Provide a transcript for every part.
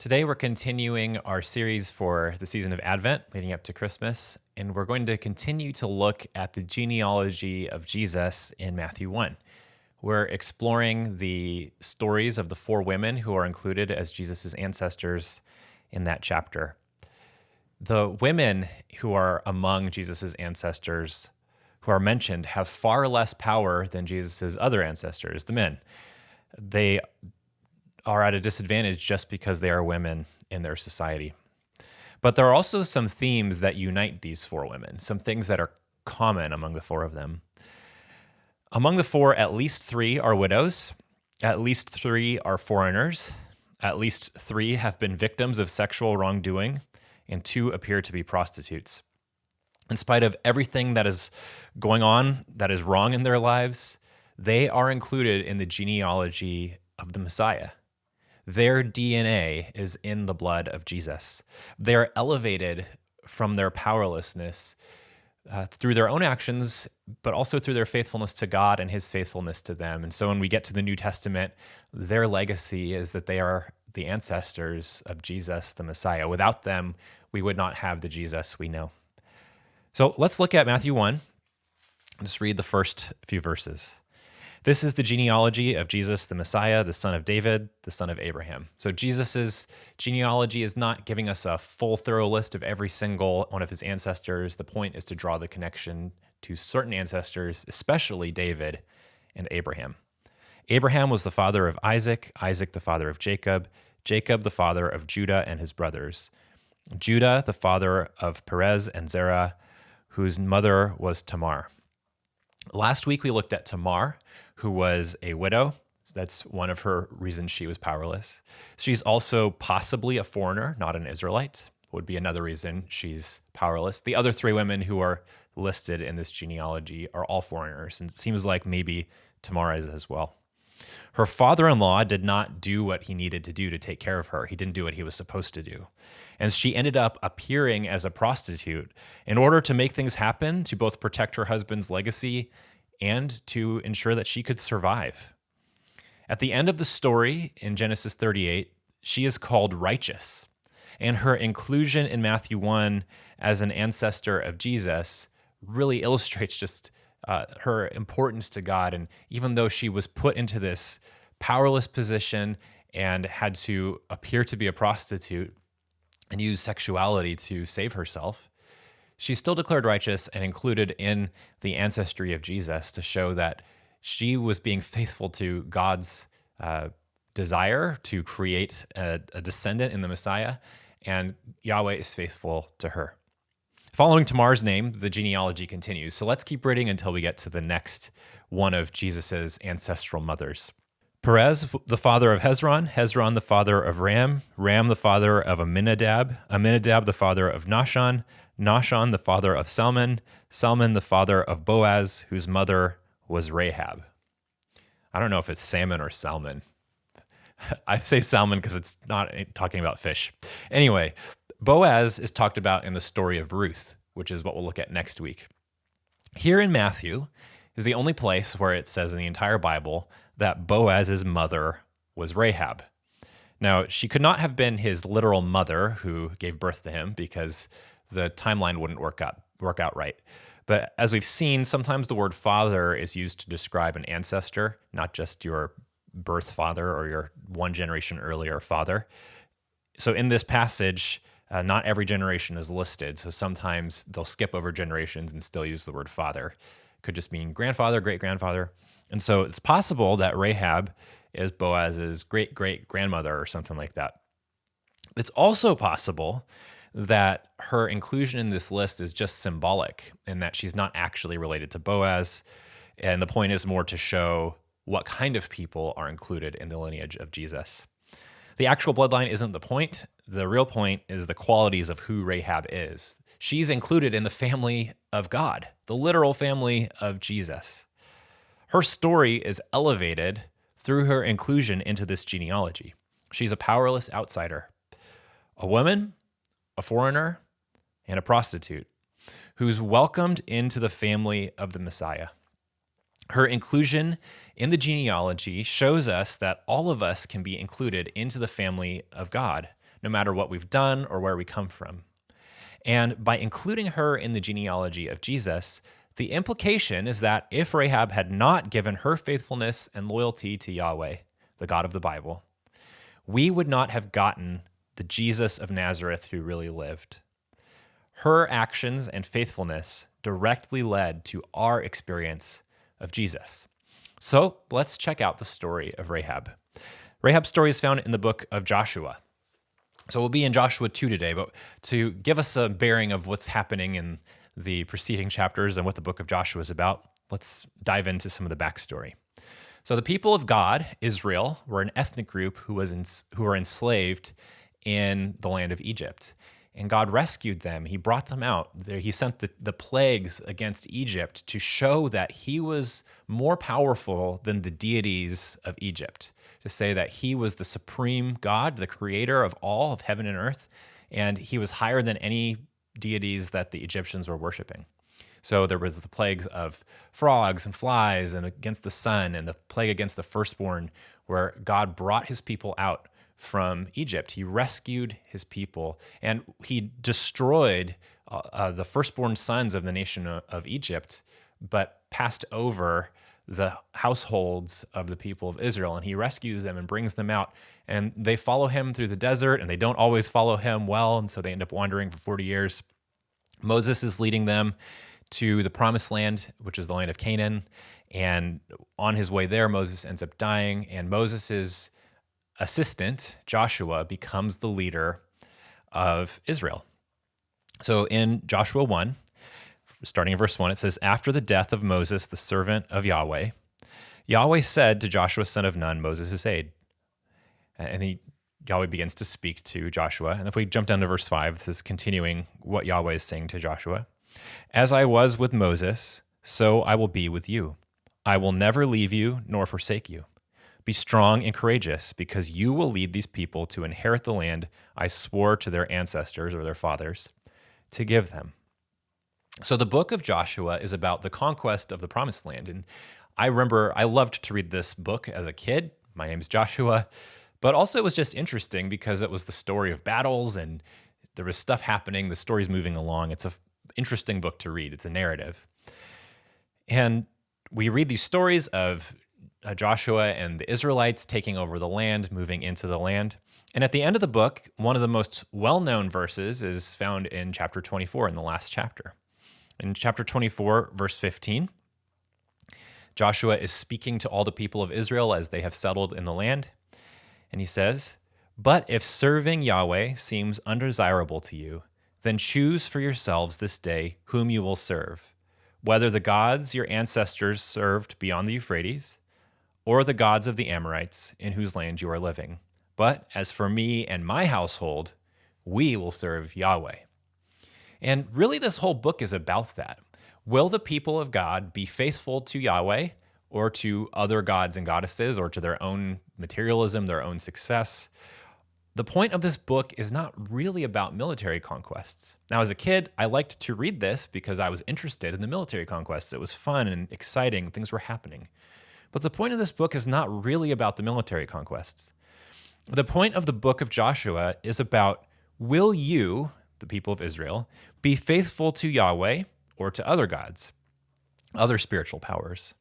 Today, we're continuing our series for the season of Advent leading up to Christmas, and we're going to continue to look at the genealogy of Jesus in Matthew 1. We're exploring the stories of the four women who are included as Jesus' ancestors in that chapter. The women who are among Jesus' ancestors who are mentioned have far less power than Jesus' other ancestors, the men. They are at a disadvantage just because they are women in their society. But there are also some themes that unite these four women, some things that are common among the four of them. Among the four, at least three are widows, at least three are foreigners, at least three have been victims of sexual wrongdoing, and two appear to be prostitutes. In spite of everything that is going on that is wrong in their lives, they are included in the genealogy of the Messiah. Their DNA is in the blood of Jesus. They are elevated from their powerlessness through their own actions, but also through their faithfulness to God and his faithfulness to them. And so when we get to the New Testament, their legacy is that they are the ancestors of Jesus, the Messiah. Without them, we would not have the Jesus we know. So let's look at Matthew 1. Just read the first few verses. This is the genealogy of Jesus, the Messiah, the son of David, the son of Abraham. So Jesus' genealogy is not giving us a full, thorough list of every single one of his ancestors. The point is to draw the connection to certain ancestors, especially David and Abraham. Abraham was the father of Isaac, Isaac the father of Jacob, Jacob the father of Judah and his brothers, Judah the father of Perez and Zerah, whose mother was Tamar. Last week we looked at Tamar, who was a widow. So that's one of her reasons she was powerless. She's also possibly a foreigner, not an Israelite, would be another reason she's powerless. The other three women who are listed in this genealogy are all foreigners, and it seems like maybe Tamar is as well. Her father-in-law did not do what he needed to do to take care of her. He didn't do what he was supposed to do. And she ended up appearing as a prostitute in order to make things happen, to both protect her husband's legacy and to ensure that she could survive. At the end of the story in Genesis 38, she is called righteous. And her inclusion in Matthew 1 as an ancestor of Jesus really illustrates just her importance to God. And even though she was put into this powerless position and had to appear to be a prostitute and use sexuality to save herself, she's still declared righteous and included in the ancestry of Jesus to show that she was being faithful to God's desire to create a descendant in the Messiah, and Yahweh is faithful to her. Following Tamar's name, the genealogy continues. So let's keep reading until we get to the next one of Jesus's ancestral mothers. Perez, the father of Hezron, Hezron the father of Ram, Ram the father of Amminadab, Amminadab the father of Nahshon, Nahshon the father of Salmon, Salmon the father of Boaz, whose mother was Rahab. I don't know if it's salmon or salmon. I say salmon because it's not talking about fish. Anyway, Boaz is talked about in the story of Ruth, which is what we'll look at next week. Here in Matthew is the only place where it says in the entire Bible that Boaz's mother was Rahab. Now, she could not have been his literal mother who gave birth to him because the timeline wouldn't work out right. But as we've seen, sometimes the word father is used to describe an ancestor, not just your birth father or your one generation earlier father. So in this passage, not every generation is listed. So sometimes they'll skip over generations and still use the word father. Could just mean grandfather, great-grandfather. And so it's possible that Rahab is Boaz's great-great-grandmother or something like that. It's also possible that her inclusion in this list is just symbolic and that she's not actually related to Boaz. And the point is more to show what kind of people are included in the lineage of Jesus. The actual bloodline isn't the point. The real point is the qualities of who Rahab is. She's included in the family of God, the literal family of Jesus. Her story is elevated through her inclusion into this genealogy. She's a powerless outsider, a woman, a foreigner, and a prostitute who's welcomed into the family of the Messiah. Her inclusion in the genealogy shows us that all of us can be included into the family of God, no matter what we've done or where we come from. And by including her in the genealogy of Jesus, the implication is that if Rahab had not given her faithfulness and loyalty to Yahweh, the God of the Bible, we would not have gotten the Jesus of Nazareth who really lived. Her actions and faithfulness directly led to our experience of Jesus. So let's check out the story of Rahab. Rahab's story is found in the book of Joshua. So we'll be in Joshua 2 today, but to give us a bearing of what's happening in the preceding chapters and what the book of Joshua is about, let's dive into some of the backstory. So the people of God, Israel, were an ethnic group who were enslaved in the land of Egypt. And God rescued them. He brought them out. He sent the plagues against Egypt to show that he was more powerful than the deities of Egypt, to say that he was the supreme God, the creator of all of heaven and earth, and he was higher than any deities that the Egyptians were worshiping. So there was the plagues of frogs and flies and against the sun, and the plague against the firstborn, where God brought his people out from Egypt. He rescued his people, and he destroyed the firstborn sons of the nation of Egypt, but passed over the households of the people of Israel, and he rescues them and brings them out. And they follow him through the desert, and they don't always follow him well, and so they end up wandering for 40 years. Moses is leading them to the promised land, which is the land of Canaan, and on his way there, Moses ends up dying, and Moses's assistant, Joshua, becomes the leader of Israel. So in Joshua 1, starting in verse 1, it says, "After the death of Moses, the servant of Yahweh, Yahweh said to Joshua, son of Nun, Moses' aide." And Yahweh begins to speak to Joshua. And if we jump down to verse 5, this is continuing what Yahweh is saying to Joshua. "As I was with Moses, so I will be with you. I will never leave you nor forsake you. Be strong and courageous, because you will lead these people to inherit the land I swore to their ancestors or their fathers to give them." So the book of Joshua is about the conquest of the promised land. And I remember I loved to read this book as a kid. My name is Joshua. But also it was just interesting because it was the story of battles and there was stuff happening. The story's moving along. It's an interesting book to read. It's a narrative. And we read these stories of Joshua and the Israelites taking over the land, moving into the land. And at the end of the book, one of the most well-known verses is found in chapter 24, in the last chapter. In chapter 24, verse 15, Joshua is speaking to all the people of Israel as they have settled in the land. And he says, "But if serving Yahweh seems undesirable to you, then choose for yourselves this day whom you will serve, whether the gods your ancestors served beyond the Euphrates, or the gods of the Amorites in whose land you are living. But as for me and my household, we will serve Yahweh." And really, this whole book is about that. Will the people of God be faithful to Yahweh or to other gods and goddesses or to their own materialism, their own success? The point of this book is not really about military conquests. Now, as a kid, I liked to read this because I was interested in the military conquests. It was fun and exciting. Things were happening. But the point of this book is not really about the military conquests. The point of the book of Joshua is about, will you, the people of Israel, be faithful to Yahweh or to other gods, other spiritual powers?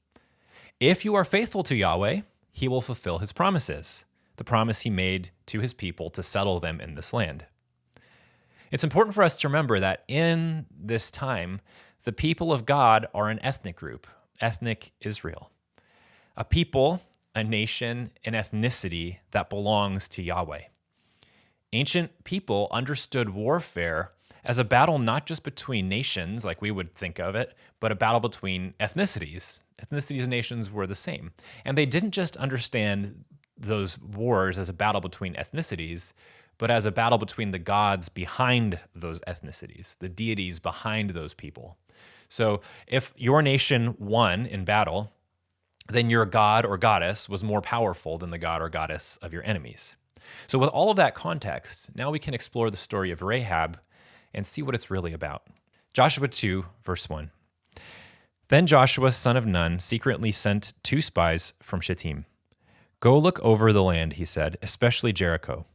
If you are faithful to Yahweh, he will fulfill his promises, the promise he made to his people to settle them in this land. It's important for us to remember that in this time, the people of God are an ethnic group, ethnic Israel. A people, a nation, an ethnicity that belongs to Yahweh. Ancient people understood warfare as a battle not just between nations, like we would think of it, but a battle between ethnicities. Ethnicities and nations were the same. And they didn't just understand those wars as a battle between ethnicities, but as a battle between the gods behind those ethnicities, the deities behind those people. So if your nation won in battle, then your god or goddess was more powerful than the god or goddess of your enemies. So with all of that context, now we can explore the story of Rahab and see what it's really about. Joshua 2, verse 1. "Then Joshua, son of Nun, secretly sent 2 spies from Shittim. 'Go look over the land,' he said, 'especially Jericho.'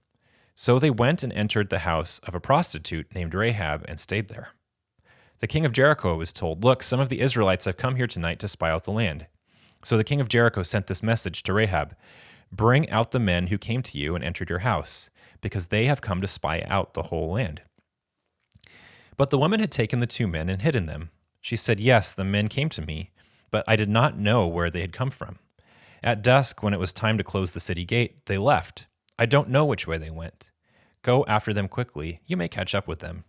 So they went and entered the house of a prostitute named Rahab and stayed there. The king of Jericho was told, "Look, some of the Israelites have come here tonight to spy out the land." So the king of Jericho sent this message to Rahab: "Bring out the men who came to you and entered your house, because they have come to spy out the whole land." But the woman had taken the 2 men and hidden them. She said, "Yes, the men came to me, but I did not know where they had come from. At dusk, when it was time to close the city gate, they left. I don't know which way they went. Go after them quickly. You may catch up with them."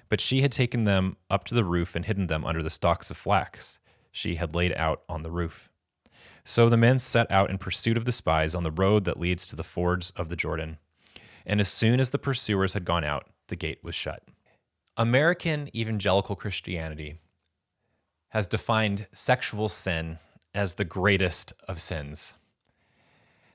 But she had taken them up to the roof and hidden them under the stalks of flax she had laid out on the roof. So the men set out in pursuit of the spies on the road that leads to the fords of the Jordan. And as soon as the pursuers had gone out, the gate was shut. American evangelical Christianity has defined sexual sin as the greatest of sins.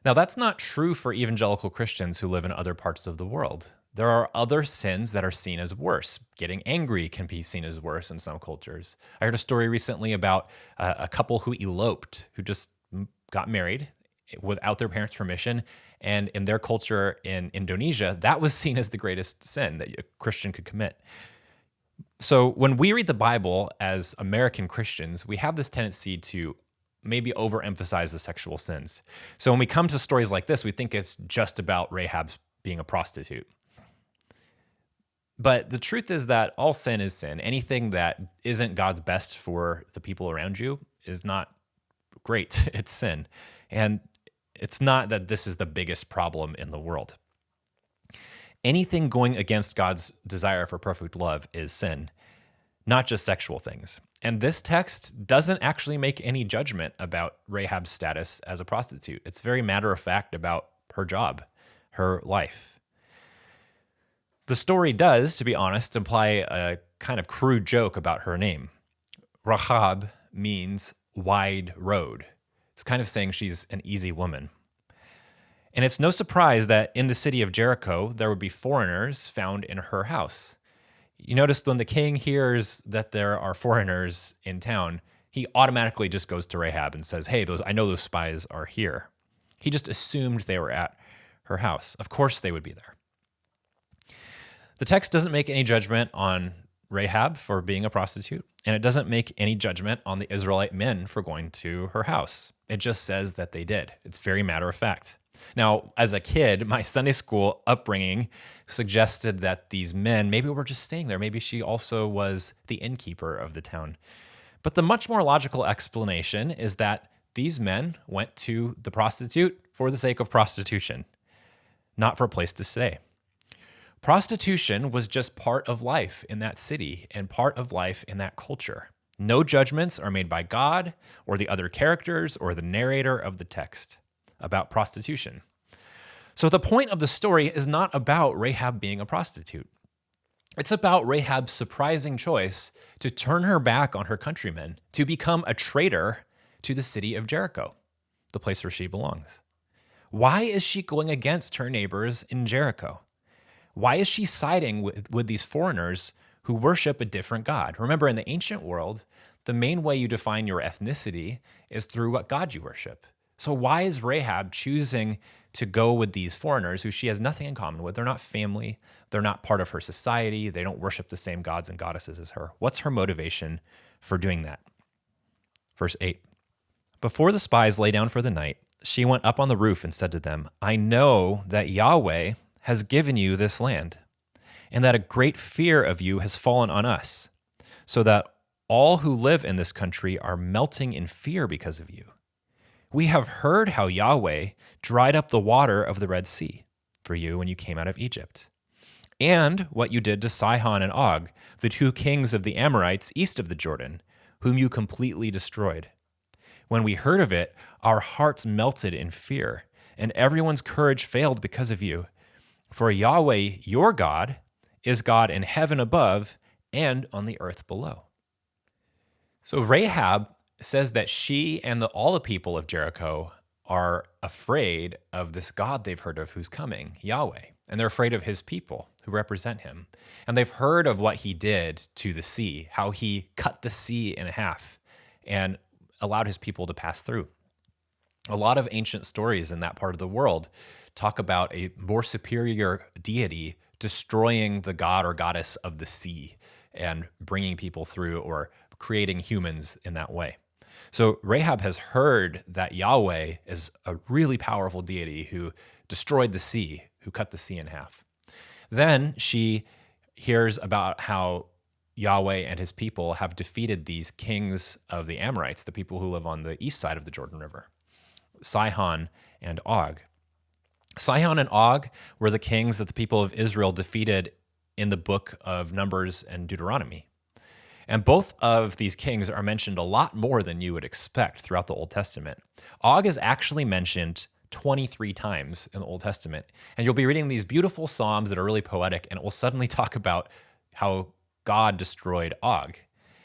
Now, that's not true for evangelical Christians who live in other parts of the world. There are other sins that are seen as worse. Getting angry can be seen as worse in some cultures. I heard a story recently about a couple who eloped, who just got married without their parents' permission. And in their culture in Indonesia, that was seen as the greatest sin that a Christian could commit. So when we read the Bible as American Christians, we have this tendency to maybe overemphasize the sexual sins. So when we come to stories like this, we think it's just about Rahab being a prostitute. But the truth is that all sin is sin. Anything that isn't God's best for the people around you is not great. It's sin. And it's not that this is the biggest problem in the world. Anything going against God's desire for perfect love is sin, not just sexual things. And this text doesn't actually make any judgment about Rahab's status as a prostitute. It's very matter of fact about her job, her life. The story does, to be honest, imply a kind of crude joke about her name. Rahab means wide road. It's kind of saying she's an easy woman. And it's no surprise that in the city of Jericho, there would be foreigners found in her house. You notice when the king hears that there are foreigners in town, he automatically just goes to Rahab and says, "Hey, I know those spies are here." He just assumed they were at her house. Of course they would be there. The text doesn't make any judgment on Rahab for being a prostitute, and it doesn't make any judgment on the Israelite men for going to her house. It just says that they did. It's very matter of fact. Now, as a kid, my Sunday school upbringing suggested that these men maybe were just staying there. Maybe she also was the innkeeper of the town. But the much more logical explanation is that these men went to the prostitute for the sake of prostitution, not for a place to stay. Prostitution was just part of life in that city and part of life in that culture. No judgments are made by God or the other characters or the narrator of the text about prostitution. So the point of the story is not about Rahab being a prostitute. It's about Rahab's surprising choice to turn her back on her countrymen, to become a traitor to the city of Jericho, the place where she belongs. Why is she going against her neighbors in Jericho? Why is she siding with these foreigners who worship a different God? Remember, in the ancient world, the main way you define your ethnicity is through what God you worship. So why is Rahab choosing to go with these foreigners who she has nothing in common with? They're not family. They're not part of her society. They don't worship the same gods and goddesses as her. What's her motivation for doing that? Verse 8. Before the spies lay down for the night, she went up on the roof and said to them, "I know that Yahweh has given you this land, and that a great fear of you has fallen on us, so that all who live in this country are melting in fear because of you. We have heard how Yahweh dried up the water of the Red Sea for you when you came out of Egypt, and what you did to Sihon and Og, the 2 kings of the Amorites east of the Jordan, whom you completely destroyed. When we heard of it, our hearts melted in fear, and everyone's courage failed because of you. For Yahweh, your God, is God in heaven above and on the earth below." So Rahab says that she and all the people of Jericho are afraid of this God they've heard of who's coming, Yahweh, and they're afraid of his people who represent him. And they've heard of what he did to the sea, how he cut the sea in half and allowed his people to pass through. A lot of ancient stories in that part of the world talk about a more superior deity destroying the god or goddess of the sea and bringing people through or creating humans in that way. So Rahab has heard that Yahweh is a really powerful deity who destroyed the sea, who cut the sea in half. Then she hears about how Yahweh and his people have defeated these kings of the Amorites, the people who live on the east side of the Jordan River, Sihon and Og. Sihon and Og were the kings that the people of Israel defeated in the book of Numbers and Deuteronomy. And both of these kings are mentioned a lot more than you would expect throughout the Old Testament. Og is actually mentioned 23 times in the Old Testament. And you'll be reading these beautiful Psalms that are really poetic, and it will suddenly talk about how God destroyed Og.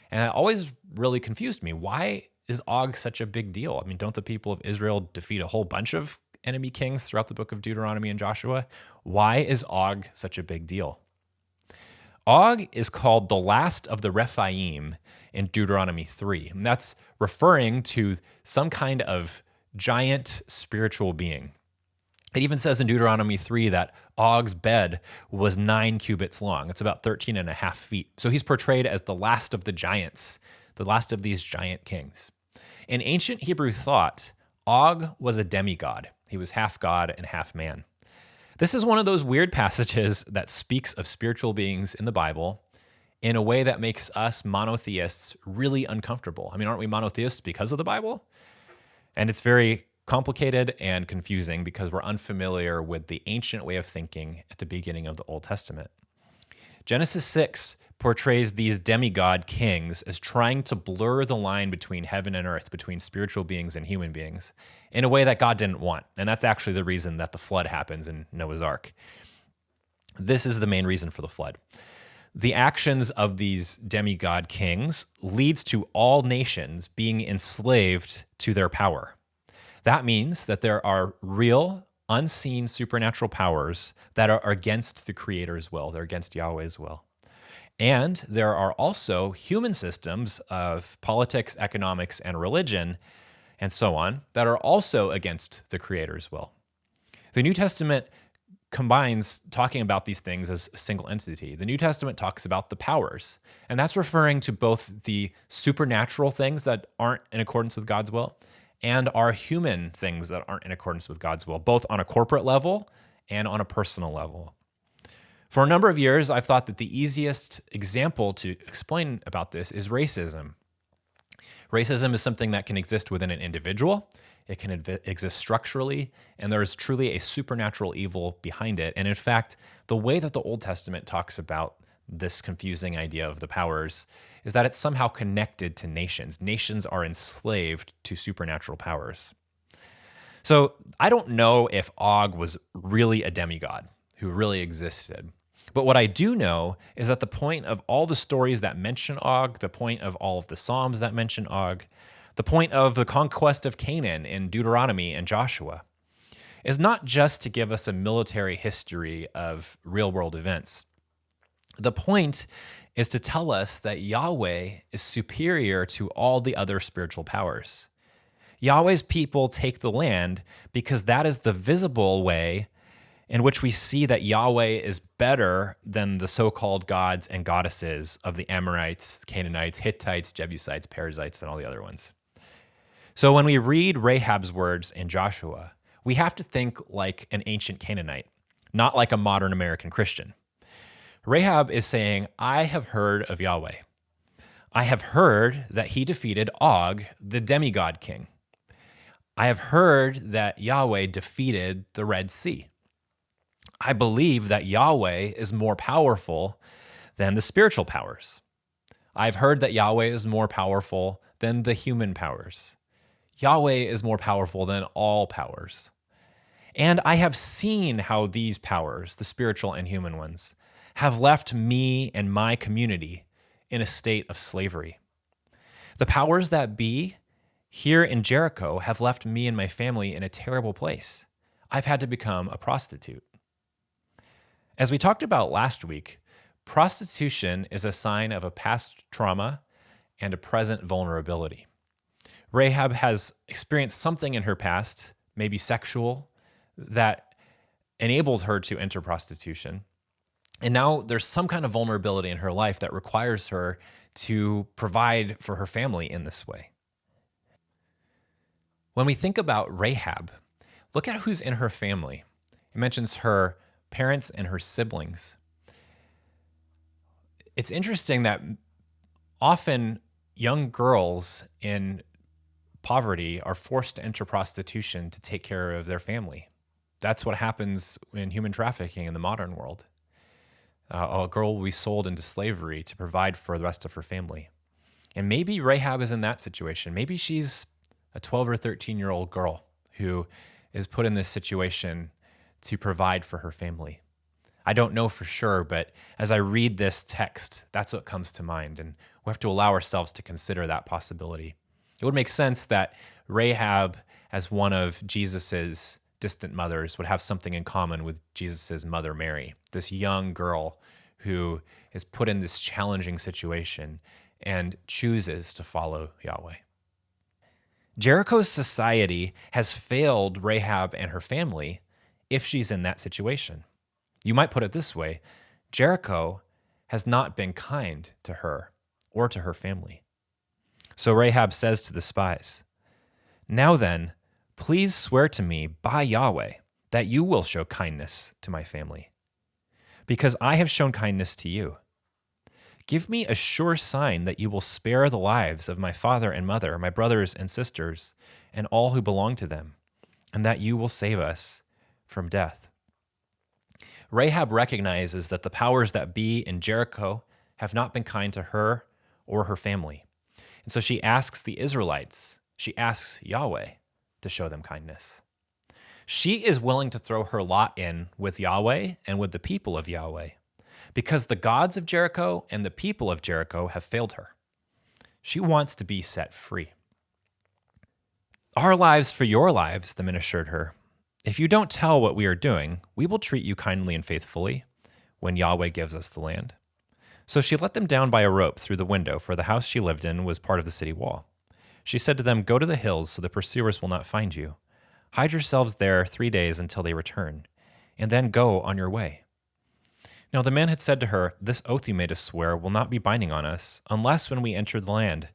And it always really confused me. Why is Og such a big deal? I mean, don't the people of Israel defeat a whole bunch of enemy kings throughout the book of Deuteronomy and Joshua? Why is Og such a big deal? Og is called the last of the Rephaim in Deuteronomy 3. And that's referring to some kind of giant spiritual being. It even says in Deuteronomy 3 that Og's bed was 9 cubits long. It's about 13 and a half feet. So he's portrayed as the last of the giants, the last of these giant kings. In ancient Hebrew thought, Og was a demigod. He was half god and half man. This is one of those weird passages that speaks of spiritual beings in the Bible in a way that makes us monotheists really uncomfortable. I mean, aren't we monotheists because of the Bible? And it's very complicated and confusing because we're unfamiliar with the ancient way of thinking at the beginning of the Old Testament. Genesis 6 portrays these demigod kings as trying to blur the line between heaven and earth, between spiritual beings and human beings, in a way that God didn't want. And that's actually the reason that the flood happens in Noah's Ark. This is the main reason for the flood. The actions of these demigod kings leads to all nations being enslaved to their power. That means that there are real, unseen supernatural powers that are against the Creator's will. They're against Yahweh's will. And there are also human systems of politics, economics, and religion, and so on, that are also against the Creator's will. The New Testament combines talking about these things as a single entity. The New Testament talks about the powers, and that's referring to both the supernatural things that aren't in accordance with God's will and our human things that aren't in accordance with God's will, both on a corporate level and on a personal level. For a number of years, I've thought that the easiest example to explain about this is racism. Racism is something that can exist within an individual, it can exist structurally, and there is truly a supernatural evil behind it. And in fact, the way that the Old Testament talks about this confusing idea of the powers is that it's somehow connected to nations. Nations are enslaved to supernatural powers. So I don't know if Og was really a demigod who really existed. But what I do know is that the point of all the stories that mention Og, the point of all of the Psalms that mention Og, the point of the conquest of Canaan in Deuteronomy and Joshua, is not just to give us a military history of real-world events. The point is to tell us that Yahweh is superior to all the other spiritual powers. Yahweh's people take the land because that is the visible way in which we see that Yahweh is better than the so-called gods and goddesses of the Amorites, Canaanites, Hittites, Jebusites, Perizzites, and all the other ones. So when we read Rahab's words in Joshua, we have to think like an ancient Canaanite, not like a modern American Christian. Rahab is saying, I have heard of Yahweh. I have heard that he defeated Og, the demigod king. I have heard that Yahweh defeated the Red Sea. I believe that Yahweh is more powerful than the spiritual powers. I've heard that Yahweh is more powerful than the human powers. Yahweh is more powerful than all powers. And I have seen how these powers, the spiritual and human ones, have left me and my community in a state of slavery. The powers that be here in Jericho have left me and my family in a terrible place. I've had to become a prostitute. As we talked about last week, prostitution is a sign of a past trauma and a present vulnerability. Rahab has experienced something in her past, maybe sexual, that enables her to enter prostitution. And now there's some kind of vulnerability in her life that requires her to provide for her family in this way. When we think about Rahab, look at who's in her family. It mentions her parents and her siblings. It's interesting that often young girls in poverty are forced to enter prostitution to take care of their family. That's what happens in human trafficking in the modern world. A girl will be sold into slavery to provide for the rest of her family. And maybe Rahab is in that situation. Maybe she's a 12 or 13-year-old girl who is put in this situation to provide for her family. I don't know for sure, but as I read this text, that's what comes to mind. And we have to allow ourselves to consider that possibility. It would make sense that Rahab, as one of Jesus's distant mothers, would have something in common with Jesus's mother, Mary, this young girl who is put in this challenging situation and chooses to follow Yahweh. Jericho's society has failed Rahab and her family if she's in that situation. You might put it this way: Jericho has not been kind to her or to her family. So Rahab says to the spies, "Now then, please swear to me by Yahweh that you will show kindness to my family, because I have shown kindness to you. Give me a sure sign that you will spare the lives of my father and mother, my brothers and sisters, and all who belong to them, and that you will save us from death." Rahab recognizes that the powers that be in Jericho have not been kind to her or her family. And so she asks the Israelites, she asks Yahweh to show them kindness. She is willing to throw her lot in with Yahweh and with the people of Yahweh, because the gods of Jericho and the people of Jericho have failed her. She wants to be set free. "Our lives for your lives," the men assured her. "If you don't tell what we are doing, we will treat you kindly and faithfully when Yahweh gives us the land." So she let them down by a rope through the window, for the house she lived in was part of the city wall. She said to them, "Go to the hills so the pursuers will not find you. Hide yourselves there 3 days until they return, and then go on your way." Now the man had said to her, "This oath you made us swear will not be binding on us, unless when we enter the land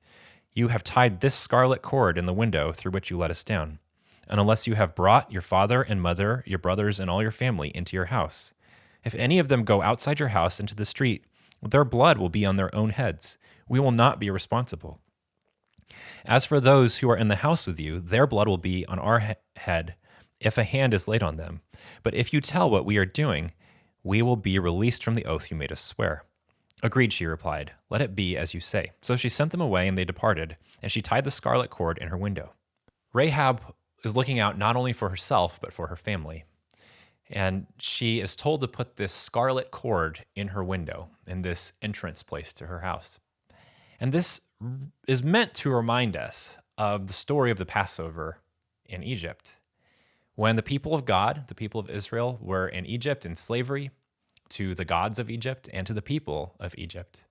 you have tied this scarlet cord in the window through which you let us down, and unless you have brought your father and mother, your brothers, and all your family into your house. If any of them go outside your house into the street, their blood will be on their own heads. We will not be responsible. As for those who are in the house with you, their blood will be on our head if a hand is laid on them. But if you tell what we are doing, we will be released from the oath you made us swear." "Agreed," she replied. "Let it be as you say." So she sent them away, and they departed, and she tied the scarlet cord in her window. Rahab is looking out not only for herself, but for her family. And she is told to put this scarlet cord in her window, in this entrance place to her house. And this is meant to remind us of the story of the Passover in Egypt. When the people of God, the people of Israel, were in Egypt in slavery to the gods of Egypt and to the people of Egypt,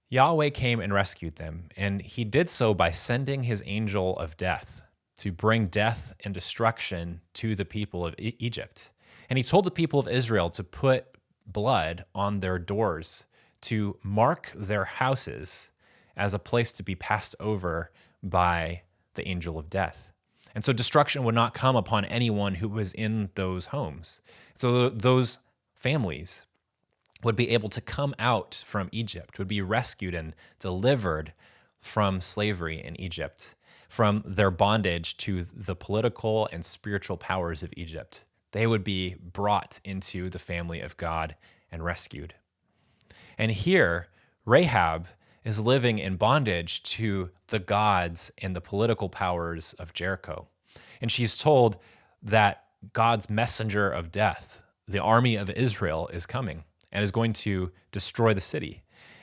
Yahweh came and rescued them, and he did so by sending his angel of death to bring death and destruction to the people of Egypt. And he told the people of Israel to put blood on their doors to mark their houses as a place to be passed over by the angel of death. And so destruction would not come upon anyone who was in those homes. So those families would be able to come out from Egypt, would be rescued and delivered from slavery in Egypt, from their bondage to the political and spiritual powers of Egypt. They would be brought into the family of God and rescued. And here, Rahab is living in bondage to the gods and the political powers of Jericho. And she's told that God's messenger of death, the army of Israel, is coming and is going to destroy the city.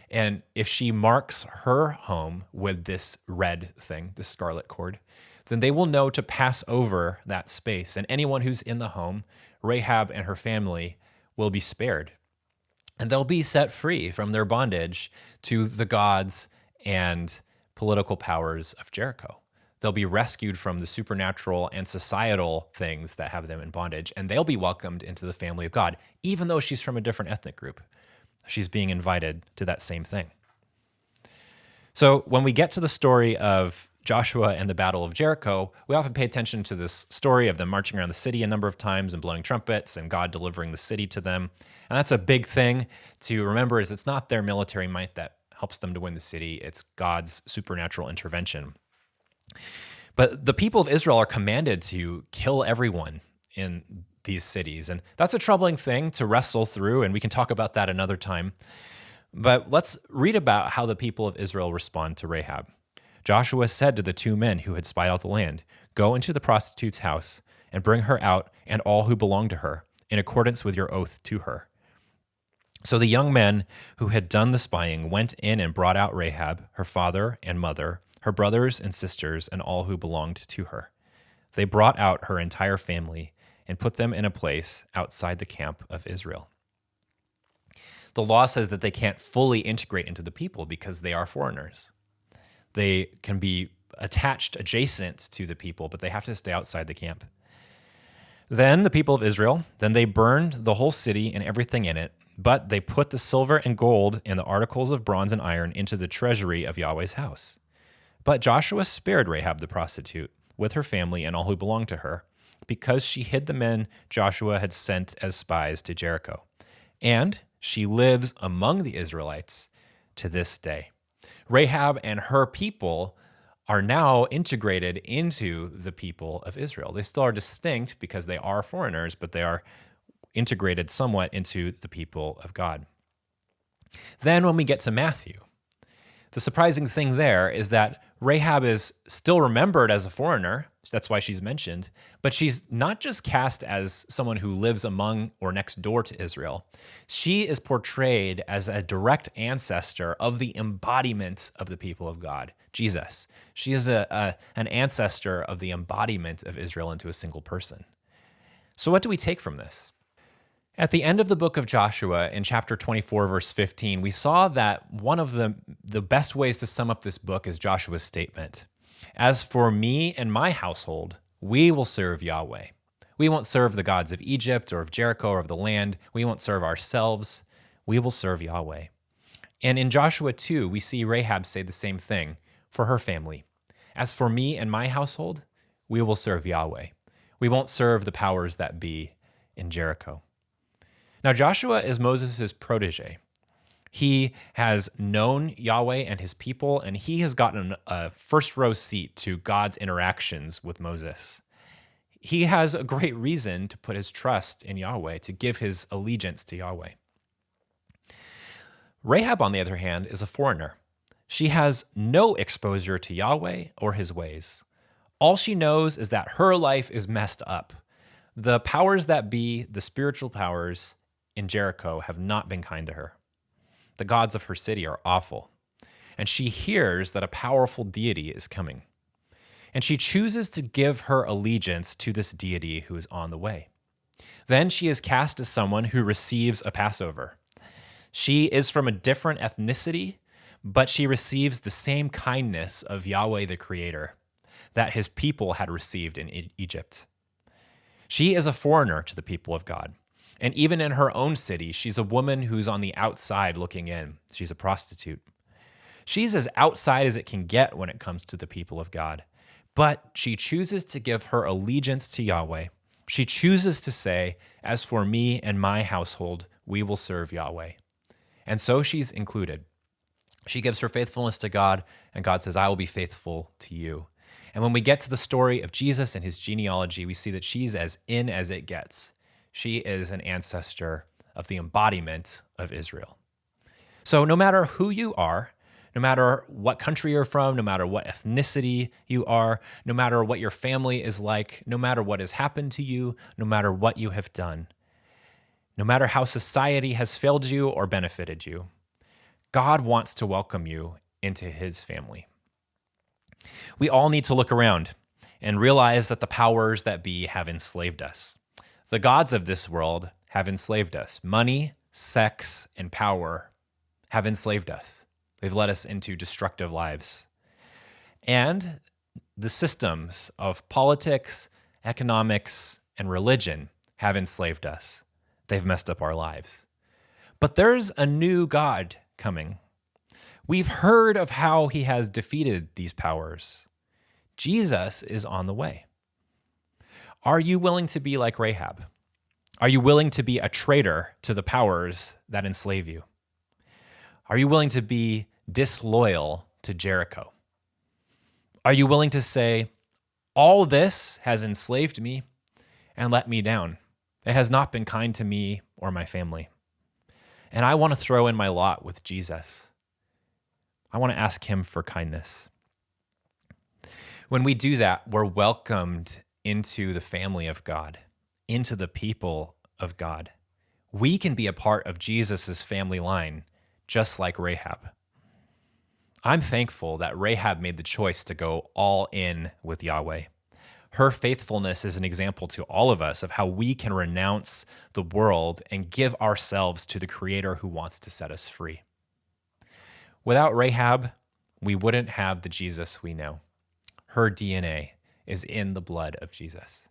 And if she marks her home with this red thing, this scarlet cord, then they will know to pass over that space. And anyone who's in the home, Rahab and her family, will be spared. And they'll be set free from their bondage to the gods and political powers of Jericho. They'll be rescued from the supernatural and societal things that have them in bondage, and they'll be welcomed into the family of God, even though she's from a different ethnic group. She's being invited to that same thing. So when we get to the story of Joshua and the Battle of Jericho, we often pay attention to this story of them marching around the city a number of times and blowing trumpets and God delivering the city to them. And that's a big thing to remember, is it's not their military might that helps them to win the city. It's God's supernatural intervention. But the people of Israel are commanded to kill everyone in these cities. And that's a troubling thing to wrestle through, and we can talk about that another time. But let's read about how the people of Israel respond to Rahab. Joshua said to the two men who had spied out the land, "Go into the prostitute's house and bring her out and all who belong to her, in accordance with your oath to her." So the young men who had done the spying went in and brought out Rahab, her father and mother, her brothers and sisters, and all who belonged to her. They brought out her entire family and put them in a place outside the camp of Israel. The law says that they can't fully integrate into the people because they are foreigners. They can be attached, adjacent to the people, but they have to stay outside the camp. Then the people of Israel, they burned the whole city and everything in it, but they put the silver and gold and the articles of bronze and iron into the treasury of Yahweh's house. But Joshua spared Rahab the prostitute with her family and all who belonged to her, because she hid the men Joshua had sent as spies to Jericho. And she lives among the Israelites to this day. Rahab and her people are now integrated into the people of Israel. They still are distinct because they are foreigners, but they are integrated somewhat into the people of God. Then when we get to Matthew, the surprising thing there is that Rahab is still remembered as a foreigner. That's why she's mentioned. But she's not just cast as someone who lives among or next door to Israel. She is portrayed as a direct ancestor of the embodiment of the people of God, Jesus. She is an ancestor of the embodiment of Israel into a single person. So what do we take from this? At the end of the book of Joshua, in chapter 24, verse 15, we saw that one of the best ways to sum up this book is Joshua's statement. "As for me and my household, we will serve Yahweh. We won't serve the gods of Egypt or of Jericho or of the land. We won't serve ourselves. We will serve Yahweh." And in Joshua 2, we see Rahab say the same thing for her family. "As for me and my household, we will serve Yahweh. We won't serve the powers that be in Jericho." Now, Joshua is Moses' protege. He has known Yahweh and his people, and he has gotten a first row seat to God's interactions with Moses. He has a great reason to put his trust in Yahweh, to give his allegiance to Yahweh. Rahab, on the other hand, is a foreigner. She has no exposure to Yahweh or his ways. All she knows is that her life is messed up. The powers that be, the spiritual powers in Jericho, have not been kind to her. The gods of her city are awful. And she hears that a powerful deity is coming. And she chooses to give her allegiance to this deity who is on the way. Then she is cast as someone who receives a Passover. She is from a different ethnicity, but she receives the same kindness of Yahweh the Creator that his people had received in Egypt. She is a foreigner to the people of God. And even in her own city, she's a woman who's on the outside looking in. She's a prostitute. She's as outside as it can get when it comes to the people of God. But she chooses to give her allegiance to Yahweh. She chooses to say, "As for me and my household, we will serve Yahweh." And so she's included. She gives her faithfulness to God, and God says, "I will be faithful to you." And when we get to the story of Jesus and his genealogy, we see that she's as in as it gets. She is an ancestor of the embodiment of Israel. So no matter who you are, no matter what country you're from, no matter what ethnicity you are, no matter what your family is like, no matter what has happened to you, no matter what you have done, no matter how society has failed you or benefited you, God wants to welcome you into his family. We all need to look around and realize that the powers that be have enslaved us. The gods of this world have enslaved us. Money, sex, and power have enslaved us. They've led us into destructive lives. And the systems of politics, economics, and religion have enslaved us. They've messed up our lives. But there's a new God coming. We've heard of how he has defeated these powers. Jesus is on the way. Are you willing to be like Rahab? Are you willing to be a traitor to the powers that enslave you? Are you willing to be disloyal to Jericho? Are you willing to say, all this has enslaved me and let me down? It has not been kind to me or my family. And I want to throw in my lot with Jesus. I want to ask him for kindness. When we do that, we're welcomed into the family of God, into the people of God. We can be a part of Jesus's family line, just like Rahab. I'm thankful that Rahab made the choice to go all in with Yahweh. Her faithfulness is an example to all of us of how we can renounce the world and give ourselves to the Creator who wants to set us free. Without Rahab, we wouldn't have the Jesus we know. Her DNA is in the blood of Jesus.